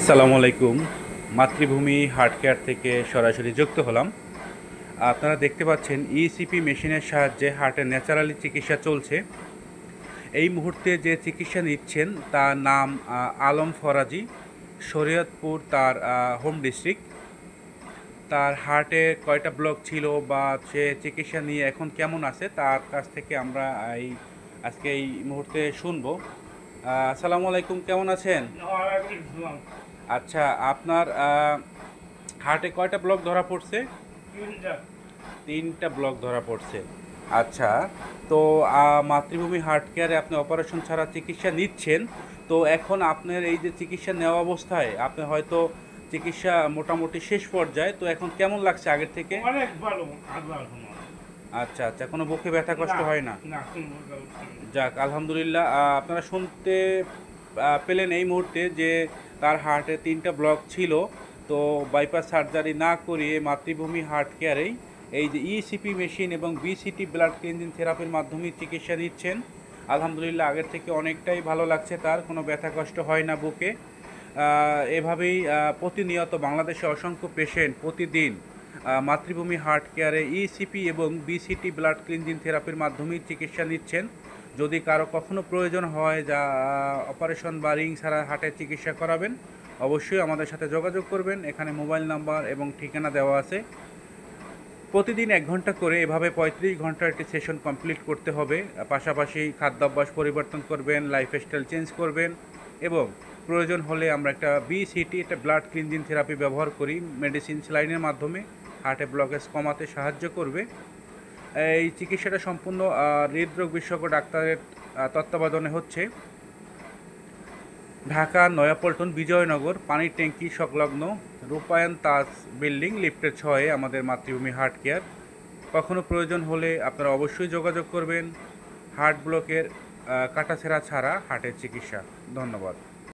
আসসালামু আলাইকুম। মাতৃভূমি হার্ট কেয়ার থেকে সরাসরি যুক্ত হলাম। আপনারা দেখতে পাচ্ছেন ইসিপি মেশিনের সাহায্যে হার্টের ন্যাচারালি চিকিৎসা চলছে। এই মুহূর্তে যে চিকিৎসা নিচ্ছেন তার নাম আলম ফরাজি, শরীয়তপুর তার হোম ডিস্ট্রিক্ট। তার হার্টে কয়টা ব্লক ছিল বা সে চিকিৎসা নিয়ে এখন কেমন আছে তার কাছ থেকে আমরা আজকে এই মুহূর্তে শুনবো। আসসালামু আলাইকুম, কেমন আছেন? আচ্ছা, আপনার হার্টে কয়টা ব্লক ধরা পড়ছে? তিনটা ব্লক ধরা পড়ছে। আচ্ছা, তো মাতৃভূমি হার্ট কেয়ারে আপনি অপারেশন ছাড়া চিকিৎসা নিচ্ছেন। তো এখন আপনার এই যে চিকিৎসা নেওয়া অবস্থায় আপনি হয়তো চিকিৎসা মোটামুটি শেষ পর্যায়ে, তো এখন কেমন লাগছে আগের থেকে? অনেক ভালো। আচ্ছা আচ্ছা, কোনো বুকে ব্যথা কষ্ট হয় না? যাক আলহামদুলিল্লাহ। আপনারা শুনতে পেলেন এই মুহূর্তে যে তার হার্টে তিনটা ব্লক ছিল। তো বাইপাস সার্জারি না করিয়ে মাতৃভূমি হার্ট কেয়ারেই এই যে ইসিপি মেশিন এবং বিসিটি ব্লাড ক্লিনজিং থেরাপির মাধ্যমে চিকিৎসা নিচ্ছেন। আলহামদুলিল্লাহ আগের থেকে অনেকটাই ভালো লাগছে, তার কোনো ব্যথা কষ্ট হয় না বুকে। এভাবেই প্রতিনিয়ত বাংলাদেশে অসংখ্য পেশেন্ট প্রতিদিন মাতৃভূমি হার্ট কেয়ারে ইসিপি এবং বিসিটি ব্লাড ক্লিনজিং থেরাপির মাধ্যমেই চিকিৎসা নিচ্ছেন। যদি কারো কখনো প্রয়োজন হয় যা অপারেশন বা রিং ছাড়া হার্টের চিকিৎসা করাবেন, অবশ্যই আমাদের সাথে যোগাযোগ করবেন। এখানে মোবাইল নাম্বার এবং ঠিকানা দেওয়া আছে। প্রতিদিন 1 ঘন্টা করে এভাবে 35 ঘন্টার একটি সেশন কমপ্লিট করতে হবে। পাশাপাশি খাদ্যাভ্যাস পরিবর্তন করবেন, লাইফস্টাইল চেঞ্জ করবেন এবং প্রয়োজন হলে আমরা একটা বিসিটি, একটা ব্লাড ক্লিনজিং থেরাপি ব্যবহার করি। মেডিসিন স্যালাইনের মাধ্যমে হার্টে ব্লকেজ কমাতে সাহায্য করবে। এই চিকিৎসাটা সম্পূর্ণ হৃদরোগ বিশেষজ্ঞ ডাক্তারের তত্ত্বাবধানে হচ্ছে। ঢাকা নয়াপল্টন বিজয়নগর পানির ট্যাঙ্কি সংলগ্ন রূপায়ণ তাজ বিল্ডিং লিফটের 6-এ আমাদের মাতৃভূমি হার্ট কেয়ার। কখনো প্রয়োজন হলে আপনারা অবশ্যই যোগাযোগ করবেন। হার্ট ব্লকের কাটাছেঁড়া ছাড়া হার্টের চিকিৎসা। ধন্যবাদ।